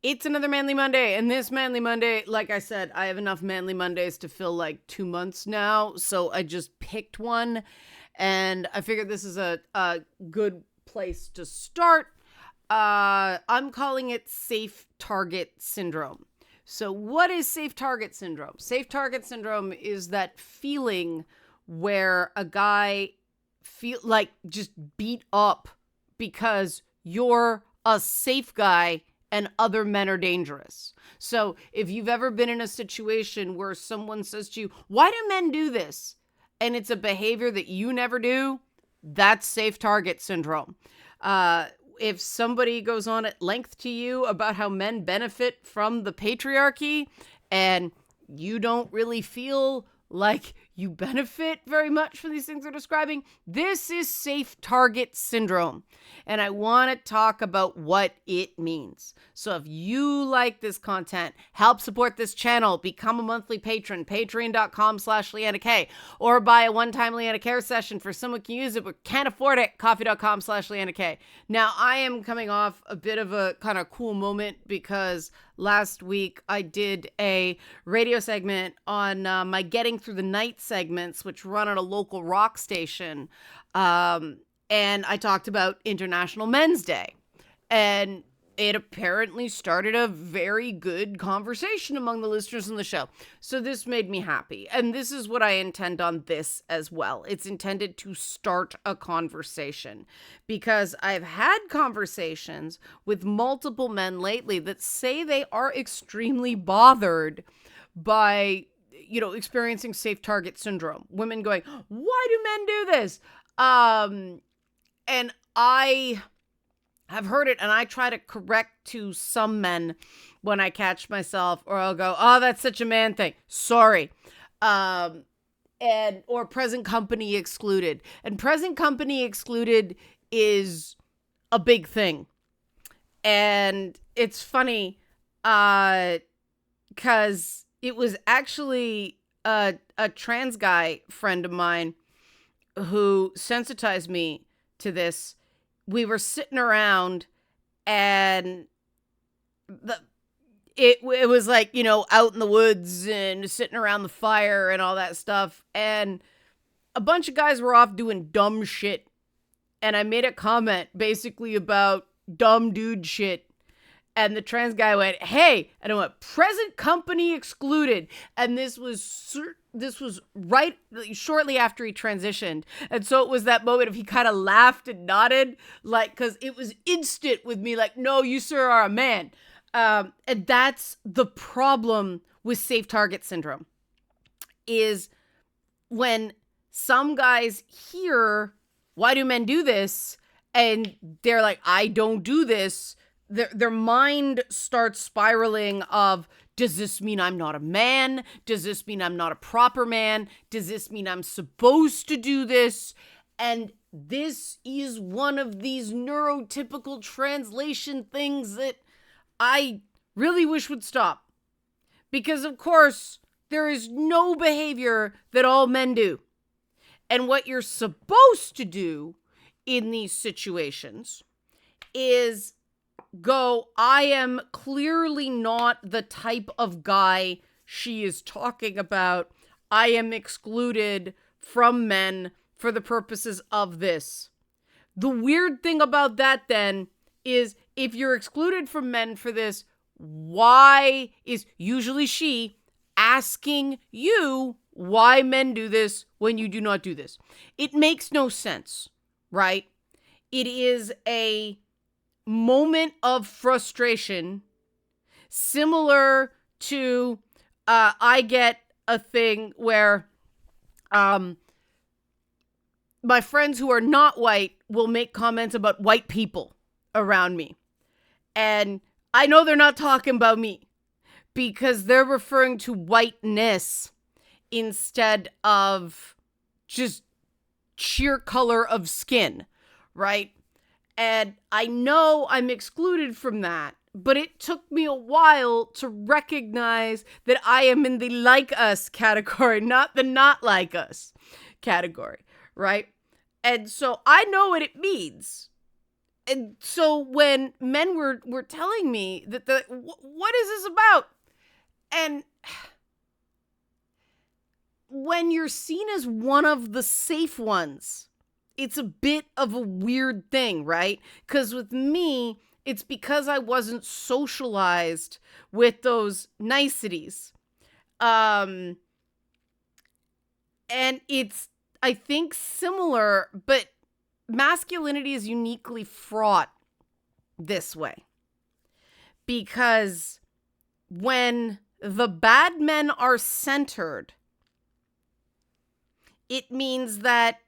It's another Manly Monday, and this Manly Monday, like I said, I have enough Manly Mondays to fill like 2 months now, so I just picked one, and I figured this is a good place to start. I'm calling it Safe Target Syndrome. So what is Safe Target Syndrome? Safe Target Syndrome is that feeling where a guy feel like just beat up because you're a safe guy and other men are dangerous. So if you've ever been in a situation where someone says to you, why do men do this? And it's a behavior that you never do, that's Safe Target Syndrome. If somebody goes on at length to you about how men benefit from the patriarchy and you don't really feel like you benefit very much from these things they're describing, this is Safe Target Syndrome. And I want to talk about what it means. So if you like this content, help support this channel, become a monthly patron, patreon.com/Leanna K, or buy a one-time Leanna Care session for someone who can use it but can't afford it, coffee.com/Leanna K. Now, I am coming off a bit of a kind of cool moment because last week I did a radio segment on my Getting Through the Night segments, which run on a local rock station. And I talked about International Men's Day. And it apparently started a very good conversation among the listeners on the show. So this made me happy. And this is what I intend on this as well. It's intended to start a conversation because I've had conversations with multiple men lately that say they are extremely bothered by, experiencing Safe Target Syndrome. Women going, why do men do this? And I have heard it, and I try to correct to some men when I catch myself, or I'll go, oh, that's such a man thing. Sorry. Or present company excluded. And present company excluded is a big thing. And it's funny, because it was actually a trans guy friend of mine who sensitized me to this. We were sitting around and it was like, out in the woods and sitting around the fire and all that stuff. And a bunch of guys were off doing dumb shit. And I made a comment basically about dumb dude shit. And the trans guy went, hey, and I went, present company excluded. And this was right shortly after he transitioned. And so it was that moment of he kind of laughed and nodded, like, because it was instant with me, like, no, you, sir, are a man. And that's the problem with Safe Target Syndrome, is when some guys hear, why do men do this? And they're like, I don't do this. Their mind starts spiraling of, does this mean I'm not a man? Does this mean I'm not a proper man? Does this mean I'm supposed to do this? And this is one of these neurotypical translation things that I really wish would stop. Because, of course, there is no behavior that all men do. And what you're supposed to do in these situations is go, I am clearly not the type of guy she is talking about. I am excluded from men for the purposes of this. The weird thing about that then is if you're excluded from men for this, why is usually she asking you why men do this when you do not do this? It makes no sense, right? It is a moment of frustration similar to I get a thing where my friends who are not white will make comments about white people around me, and I know they're not talking about me because they're referring to whiteness instead of just sheer color of skin, right? And I know I'm excluded from that, but it took me a while to recognize that I am in the like us category, not the not like us category, right? And so I know what it means. And so when men were telling me that what is this about? And when you're seen as one of the safe ones, it's a bit of a weird thing, right? Because with me, it's because I wasn't socialized with those niceties. And it's, I think, similar, but masculinity is uniquely fraught this way. Because when the bad men are centered, it means that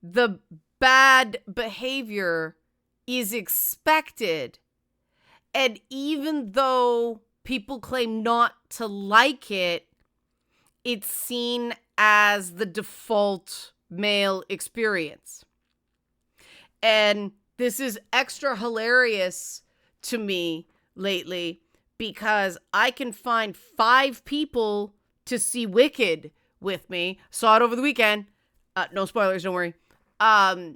the bad behavior is expected. And even though people claim not to like it, it's seen as the default male experience. And this is extra hilarious to me lately because I can find 5 people to see Wicked with me. Saw it over the weekend. No spoilers, don't worry. But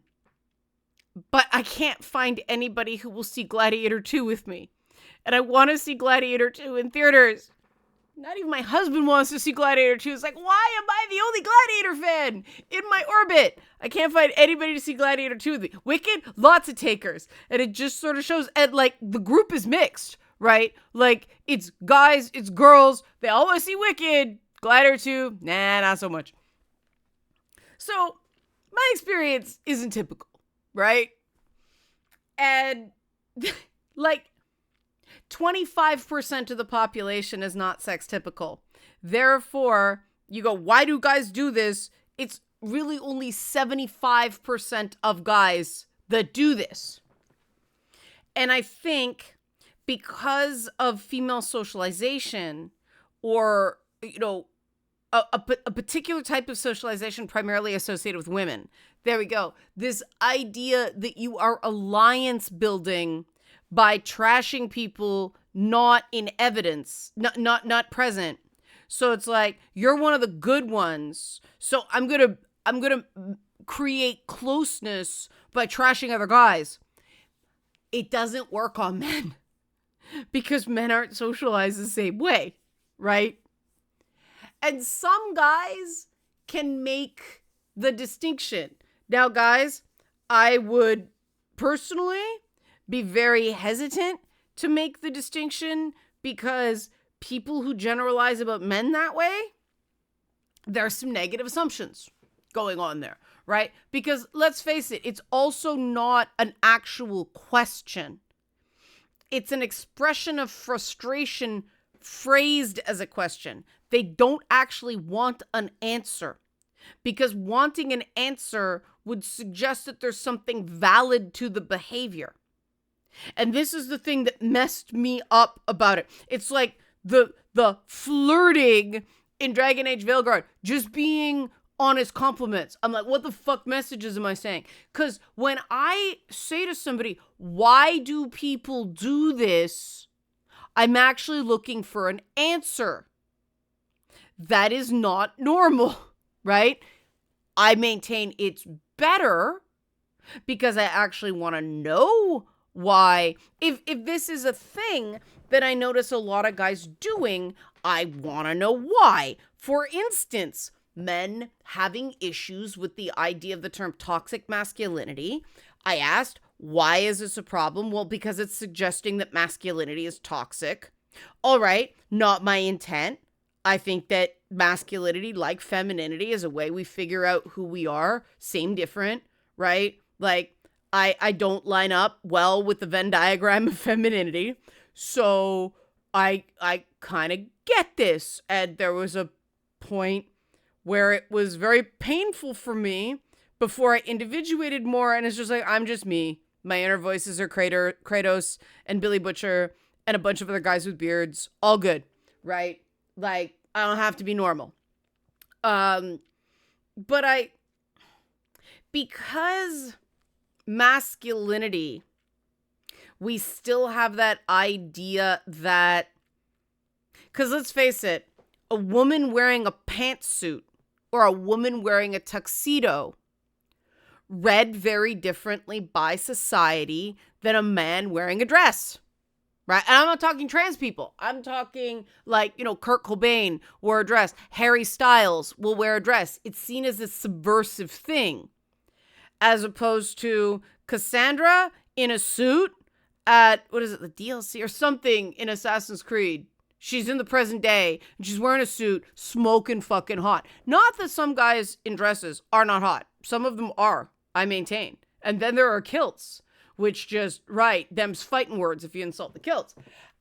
I can't find anybody who will see Gladiator 2 with me. And I want to see Gladiator 2 in theaters. Not even my husband wants to see Gladiator 2. It's like, why am I the only Gladiator fan in my orbit? I can't find anybody to see Gladiator 2 with me. Wicked, lots of takers. And it just sort of shows, and like, the group is mixed, right? Like, it's guys, it's girls. They all want to see Wicked. Gladiator 2, nah, not so much. So, my experience isn't typical, right? And, like, 25% of the population is not sex typical. Therefore, you go, why do guys do this? It's really only 75% of guys that do this. And I think because of female socialization or, you know, a particular type of socialization primarily associated with women. There we go. This idea that you are alliance building by trashing people not in evidence, not present. So it's like, you're one of the good ones. So I'm going to create closeness by trashing other guys. It doesn't work on men because men aren't socialized the same way, right? And some guys can make the distinction. Now, guys, I would personally be very hesitant to make the distinction because people who generalize about men that way, there's some negative assumptions going on there, right? Because let's face it, it's also not an actual question. It's an expression of frustration phrased as a question. They don't actually want an answer because wanting an answer would suggest that there's something valid to the behavior. And this is the thing that messed me up about it. It's like the flirting in Dragon Age Veilguard, just being honest compliments. I'm like, what the fuck messages am I saying? Because when I say to somebody, why do people do this? I'm actually looking for an answer. That is not normal, right? I maintain it's better because I actually want to know why. If this is a thing that I notice a lot of guys doing, I want to know why. For instance, men having issues with the idea of the term toxic masculinity. I asked, why is this a problem? Well, because it's suggesting that masculinity is toxic. All right, not my intent. I think that masculinity, like femininity, is a way we figure out who we are. Same, different, right? Like, I don't line up well with the Venn diagram of femininity. So I kind of get this. And there was a point where it was very painful for me before I individuated more. And it's just like, I'm just me. My inner voices are Kratos and Billy Butcher and a bunch of other guys with beards. All good, right? Like, I don't have to be normal. But because masculinity, we still have that idea that, because let's face it, a woman wearing a pantsuit or a woman wearing a tuxedo read very differently by society than a man wearing a dress. Right? And I'm not talking trans people. I'm talking like, Kurt Cobain wore a dress. Harry Styles will wear a dress. It's seen as a subversive thing, as opposed to Cassandra in a suit at, what is it, the DLC or something in Assassin's Creed. She's in the present day and she's wearing a suit, smoking fucking hot. Not that some guys in dresses are not hot. Some of them are, I maintain. And then there are kilts, which just, right, them's fighting words if you insult the kilts.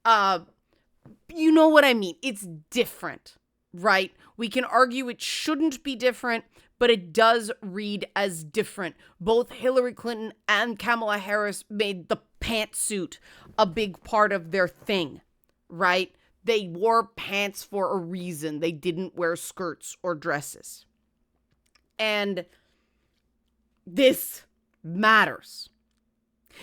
You know what I mean? It's different, right? We can argue it shouldn't be different, but it does read as different. Both Hillary Clinton and Kamala Harris made the pantsuit a big part of their thing, right? They wore pants for a reason. They didn't wear skirts or dresses. And this matters.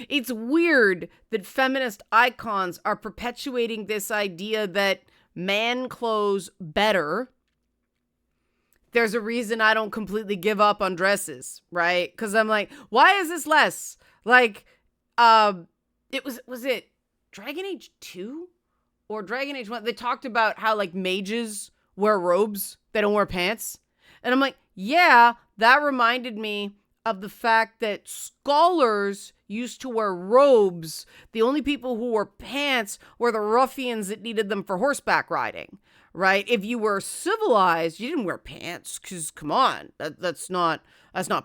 It's weird that feminist icons are perpetuating this idea that man clothes better. There's a reason I don't completely give up on dresses, right? Because I'm like, why is this less? Like, was it Dragon Age 2 or Dragon Age 1? They talked about how like mages wear robes. They don't wear pants. And I'm like, yeah, that reminded me of the fact that scholars used to wear robes. The only people who wore pants were the ruffians that needed them for horseback riding, right? If you were civilized, you didn't wear pants, because come on, that's not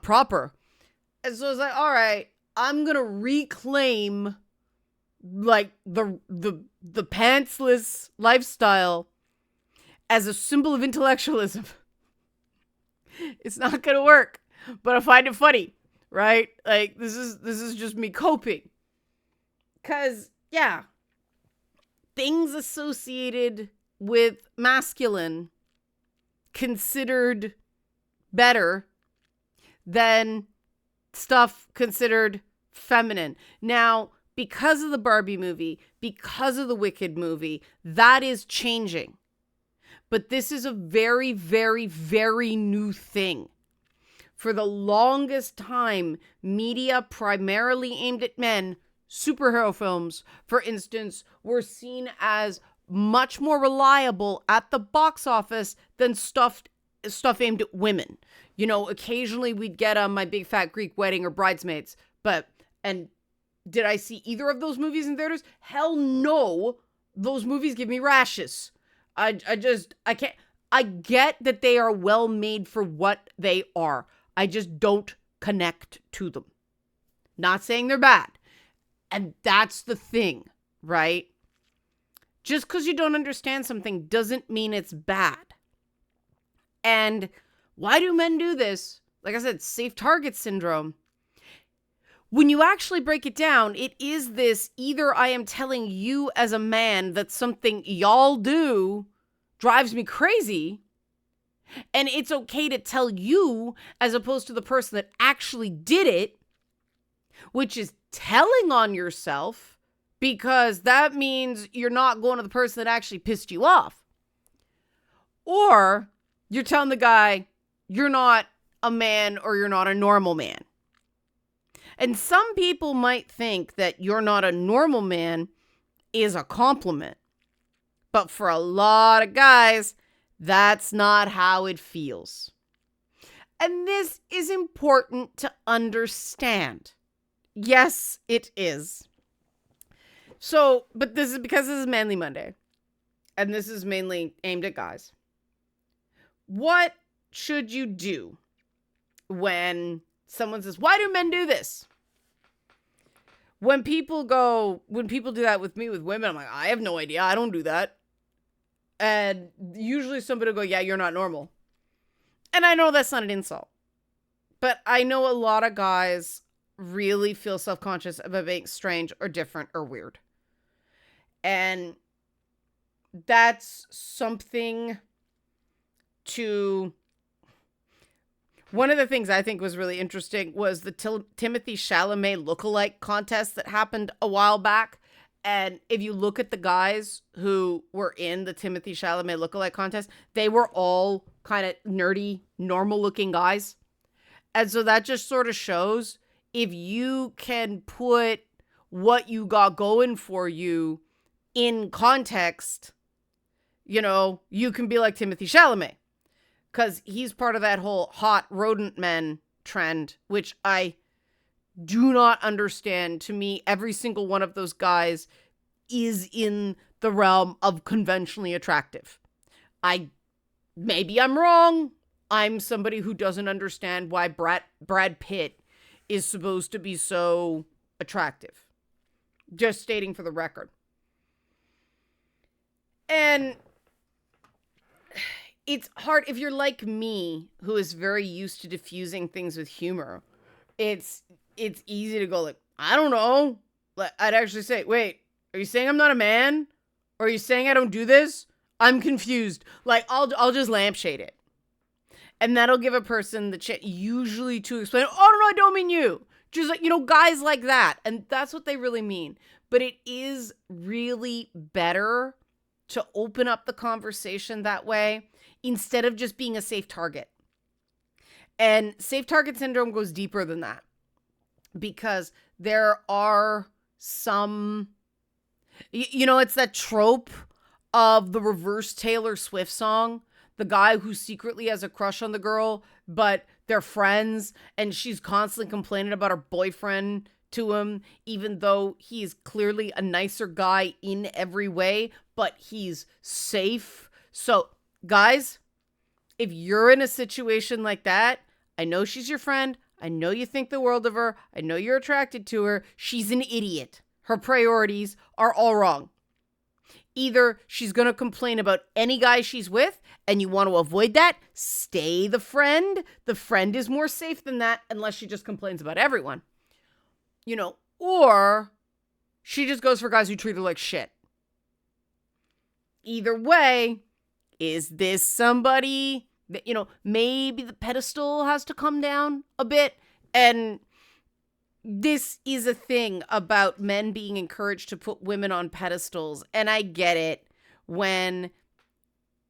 proper. And so I was like, all right, I'm gonna reclaim like the pantsless lifestyle as a symbol of intellectualism. It's not gonna work, but I find it funny, right? Like this is just me coping. 'Cause yeah, things associated with masculine considered better than stuff considered feminine. Now, because of the Barbie movie, because of the Wicked movie, that is changing. But this is a very, very, very new thing. For the longest time, media primarily aimed at men, superhero films, for instance, were seen as much more reliable at the box office than stuff aimed at women. Occasionally we'd get My Big Fat Greek Wedding or Bridesmaids, and did I see either of those movies in theaters? Hell no. Those movies give me rashes. I can't. I get that they are well made for what they are. I just don't connect to them. Not saying they're bad. And that's the thing, right? Just because you don't understand something doesn't mean it's bad. And why do men do this? Like I said, safe target syndrome. When you actually break it down, it is this: either I am telling you as a man that something y'all do drives me crazy, and it's okay to tell you as opposed to the person that actually did it, which is telling on yourself, because that means you're not going to the person that actually pissed you off. Or you're telling the guy you're not a man or you're not a normal man. And some people might think that you're not a normal man is a compliment. But for a lot of guys, that's not how it feels. And this is important to understand. Yes, it is. So, but this is because this is Manly Monday. And this is mainly aimed at guys. What should you do when someone says, why do men do this? When people do that with me, with women, I'm like, I have no idea. I don't do that. And usually somebody will go, yeah, you're not normal. And I know that's not an insult. But I know a lot of guys really feel self-conscious about being strange or different or weird. And that's something to... One of the things I think was really interesting was the Timothy Chalamet lookalike contest that happened a while back. And if you look at the guys who were in the Timothy Chalamet lookalike contest, they were all kind of nerdy, normal looking guys. And so that just sort of shows if you can put what you got going for you in context, you know, you can be like Timothy Chalamet. Because he's part of that whole hot rodent men trend, which I do not understand. To me, every single one of those guys is in the realm of conventionally attractive. Maybe I'm wrong. I'm somebody who doesn't understand why Brad Pitt is supposed to be so attractive. Just stating for the record. And it's hard if you're like me, who is very used to diffusing things with humor. It's easy to go like, I don't know. I'd actually say, wait, are you saying I'm not a man? Or are you saying I don't do this? I'm confused. Like, I'll just lampshade it. And that'll give a person the chance usually to explain, oh, no, I don't mean you. Just like, you know, guys like that. And that's what they really mean. But it is really better to open up the conversation that way instead of just being a safe target. And safe target syndrome goes deeper than that because there are some, you know, it's that trope of the reverse Taylor Swift song, the guy who secretly has a crush on the girl, but they're friends and she's constantly complaining about her boyfriend to him, even though he's clearly a nicer guy in every way, but he's safe. So guys, if you're in a situation like that, I know she's your friend. I know you think the world of her. I know you're attracted to her. She's an idiot. Her priorities are all wrong. Either she's going to complain about any guy she's with and you want to avoid that, stay the friend. The friend is more safe than that unless she just complains about everyone. You know, or she just goes for guys who treat her like shit. Either way, is this somebody that, you know, maybe the pedestal has to come down a bit? And this is a thing about men being encouraged to put women on pedestals. And I get it when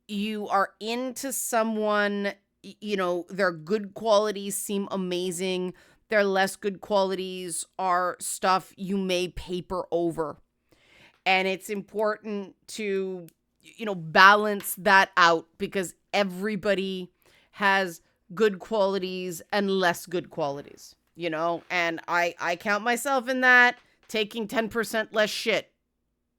you are into someone, you know, their good qualities seem amazing. Their less good qualities are stuff you may paper over. And it's important to, you know, balance that out because everybody has good qualities and less good qualities, you know, and I count myself in that, taking 10% less shit.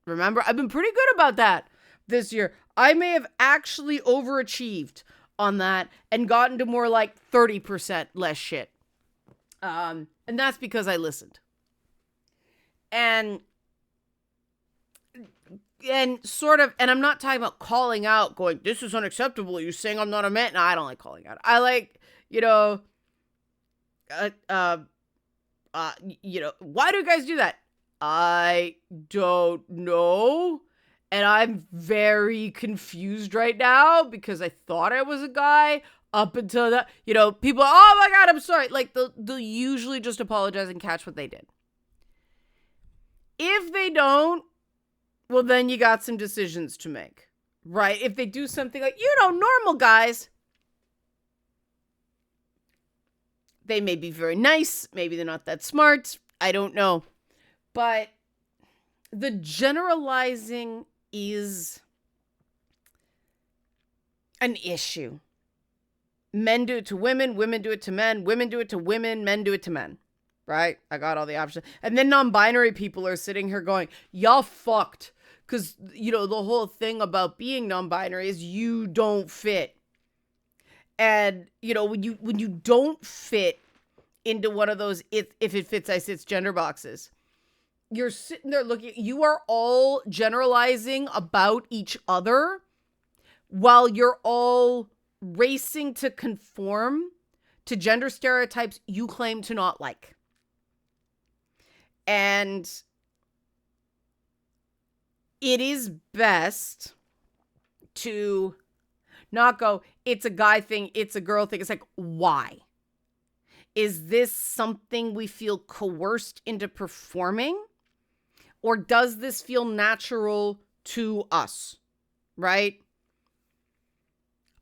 Remember, I've been pretty good about that this year. I may have actually overachieved on that and gotten to more like 30% less shit. And that's because I listened. And sort of, and I'm not talking about calling out, going, this is unacceptable. You're saying I'm not a man. No, I don't like calling out. I like, you know, you know, why do you guys do that? I don't know. And I'm very confused right now because I thought I was a guy up until that, you know, people, oh my God, I'm sorry. Like they'll usually just apologize and catch what they did. If they don't, well, then you got some decisions to make, right? If they do something like, you know, normal guys, they may be very nice. Maybe they're not that smart. I don't know. But the generalizing is an issue. Men do it to women. Women do it to men. Women do it to women. Men do it to men. Right? I got all the options. And then non-binary people are sitting here going, y'all fucked. Because, you know, the whole thing about being non-binary is you don't fit. And, you know, when you don't fit into one of those, if it fits, I sits gender boxes, you're sitting there looking, you are all generalizing about each other while you're all racing to conform to gender stereotypes you claim to not like. And it is best to not go, it's a guy thing, it's a girl thing. It's like, why? Is this something we feel coerced into performing? Or does this feel natural to us? Right?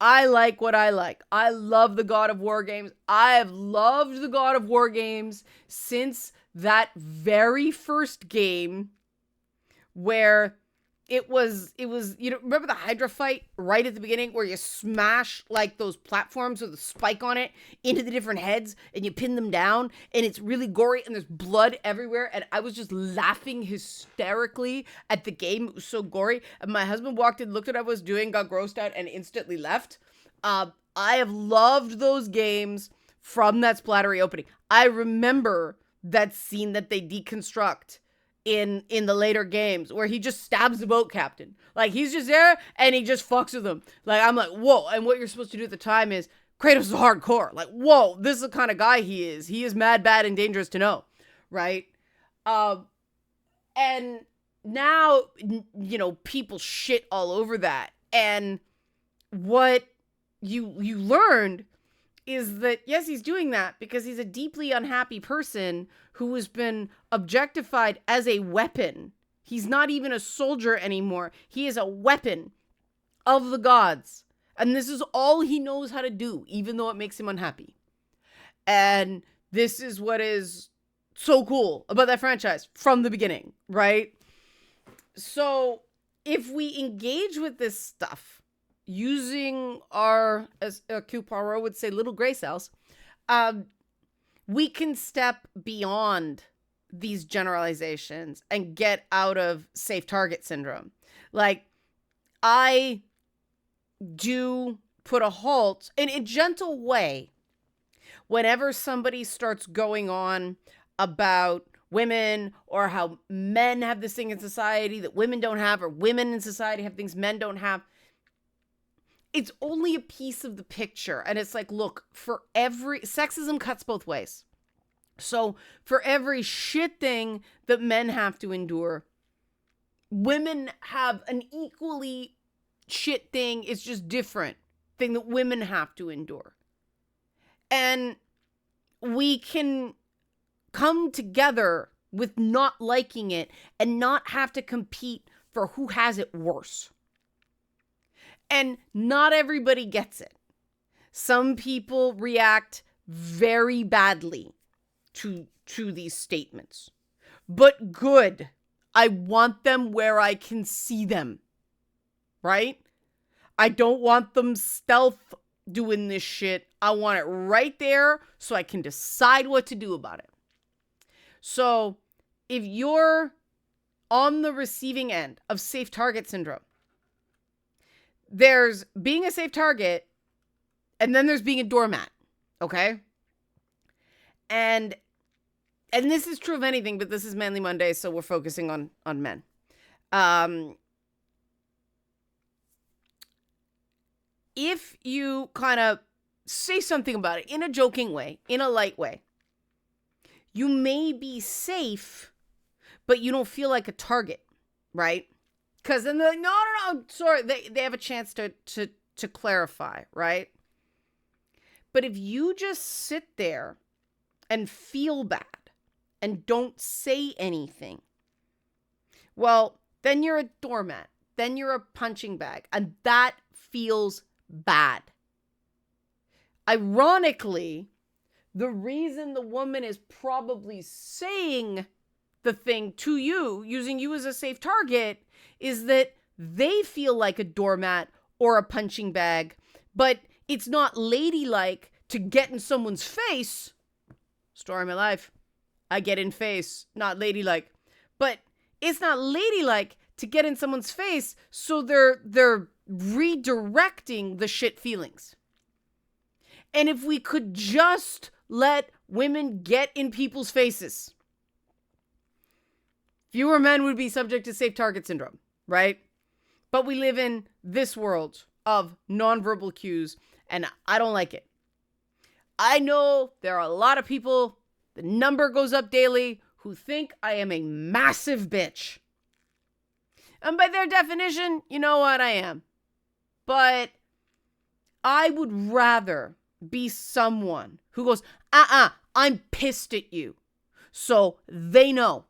I like what I like. I love the God of War games. I have loved the God of War games since that very first game where it was, you know, remember the Hydra fight right at the beginning where you smash like those platforms with a spike on it into the different heads and you pin them down and it's really gory and there's blood everywhere. And I was just laughing hysterically at the game. It was so gory. And my husband walked in, looked at what I was doing, got grossed out and instantly left. I have loved those games from that splattery opening. I remember that scene that they deconstruct in the later games where he just stabs the boat captain. Like, he's just there and he just fucks with him. Like, I'm like, whoa. And what you're supposed to do at the time is, Kratos is hardcore. Like, whoa, this is the kind of guy he is. He is mad, bad, and dangerous to know. Right? And now, you know, people shit all over that. And what you learned is that, yes, he's doing that because he's a deeply unhappy person who has been objectified as a weapon. He's not even a soldier anymore. He is a weapon of the gods. And this is all he knows how to do, even though it makes him unhappy. And this is what is so cool about that franchise from the beginning, right? So if we engage with this stuff using our, as Q Poirot would say, little gray cells, we can step beyond these generalizations and get out of safe target syndrome. Like, I do put a halt in a gentle way whenever somebody starts going on about women or how men have this thing in society that women don't have, or women in society have things men don't have. It's only a piece of the picture. And it's like, look, for every sexism cuts both ways. So for every shit thing that men have to endure, women have an equally shit thing. It's just different thing that women have to endure. And we can come together with not liking it and not have to compete for who has it worse. And not everybody gets it. Some people react very badly to these statements. But good. I want them where I can see them. Right? I don't want them stealth doing this shit. I want it right there so I can decide what to do about it. So if you're on the receiving end of safe target syndrome, there's being a safe target, and then there's being a doormat, okay? And this is true of anything, but this is Manly Monday, so we're focusing on men. If you kind of say something about it in a joking way, in a light way, you may be safe, but you don't feel like a target, right? Because then they're like, no, sorry. They have a chance to clarify, right? But if you just sit there and feel bad and don't say anything, well, then you're a doormat. Then you're a punching bag. And that feels bad. Ironically, the reason the woman is probably saying the thing to you, using you as a safe target, is that they feel like a doormat or a punching bag, but it's not ladylike to get in someone's face. Story of my life. I get in face, not ladylike. But it's not ladylike to get in someone's face, so they're redirecting the shit feelings. And if we could just let women get in people's faces, fewer men would be subject to safe target syndrome, right? But we live in this world of nonverbal cues, and I don't like it. I know there are a lot of people, the number goes up daily, who think I am a massive bitch. And by their definition, you know what, I am. But I would rather be someone who goes, I'm pissed at you. So they know.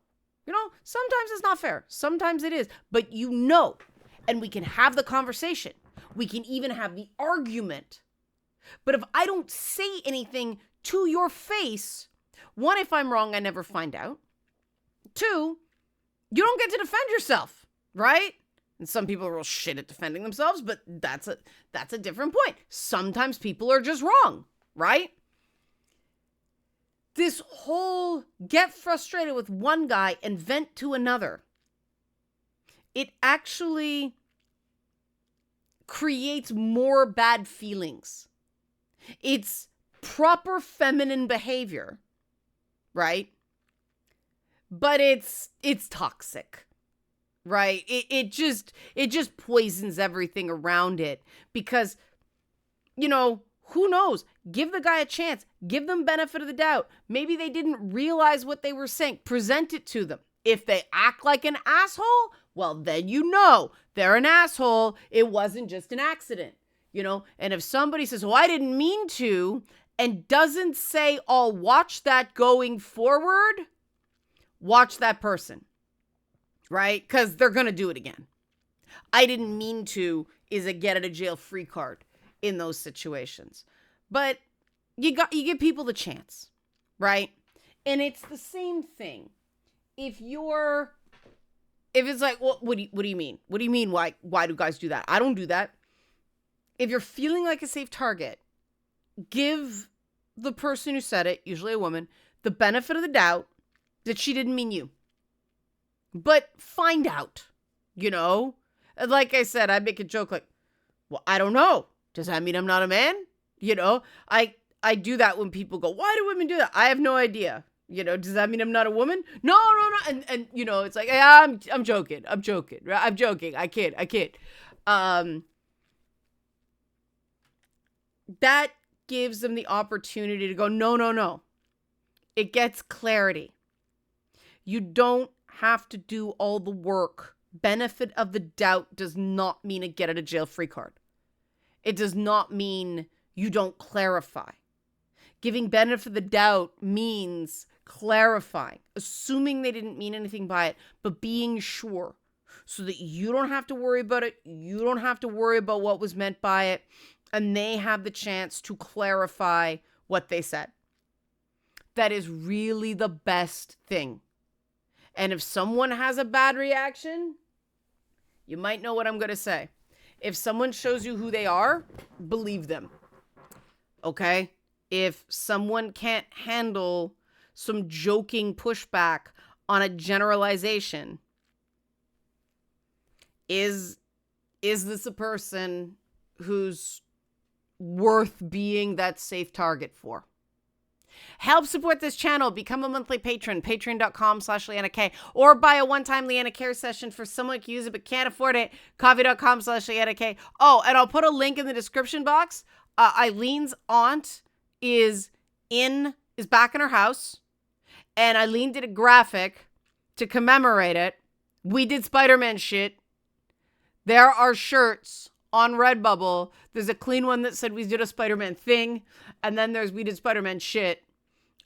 You know, sometimes it's not fair. Sometimes it is. But you know. And we can have the conversation. We can even have the argument. But if I don't say anything to your face, one, if I'm wrong, I never find out. Two, you don't get to defend yourself, right? And some people are real shit at defending themselves, but that's a different point. Sometimes people are just wrong, right? This whole get frustrated with one guy and vent to another, it actually creates more bad feelings. It's proper feminine behavior, right? But it's toxic, right? It just poisons everything around it because, you know, who knows? Give the guy a chance. Give them benefit of the doubt. Maybe they didn't realize what they were saying. Present it to them. If they act like an asshole, well, then you know they're an asshole. It wasn't just an accident, you know? And if somebody says, oh, I didn't mean to, and doesn't say, I'll watch that going forward, watch that person, right? Because they're going to do it again. I didn't mean to is a get out of jail free card in those situations. But you give people the chance, right? And it's the same thing. If it's like, well, what do you mean? What do you mean? Why do guys do that? I don't do that. If you're feeling like a safe target, give the person who said it, usually a woman, the benefit of the doubt that she didn't mean you. But find out, you know? Like I said, I make a joke like, well, I don't know. Does that mean I'm not a man? You know, I do that when people go, why do women do that? I have no idea. You know, does that mean I'm not a woman? No. And you know, it's like, yeah, I'm joking. I'm joking. I kid. That gives them the opportunity to go, no. It gets clarity. You don't have to do all the work. Benefit of the doubt does not mean a get out of jail free card. It does not mean you don't clarify. Giving benefit of the doubt means clarifying, assuming they didn't mean anything by it, but being sure so that you don't have to worry about it. You don't have to worry about what was meant by it. And they have the chance to clarify what they said. That is really the best thing. And if someone has a bad reaction, you might know what I'm going to say. If someone shows you who they are, believe them. Okay? If someone can't handle some joking pushback on a generalization, is this a person who's worth being that safe target for? Help support this channel. Become a monthly patron. Patreon.com/Leanna K. Or buy a one-time Leanna Care session for someone who can use it but can't afford it. Coffee.com/Leanna K. Oh, and I'll put a link in the description box. Eileen's aunt is back in her house. And Eileen did a graphic to commemorate it. We did Spider-Man shit. There are shirts on Redbubble. There's a clean one that said we did a Spider-Man thing. And then there's we did Spider-Man shit.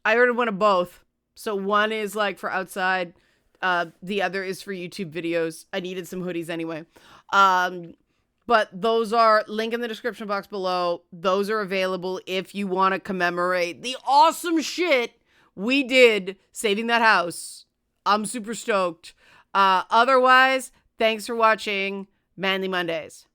I ordered one of both. So one is like for outside. The other is for YouTube videos. I needed some hoodies anyway. But those are link in the description box below. Those are available if you want to commemorate the awesome shit we did saving that house. I'm super stoked. Otherwise, thanks for watching Manly Mondays.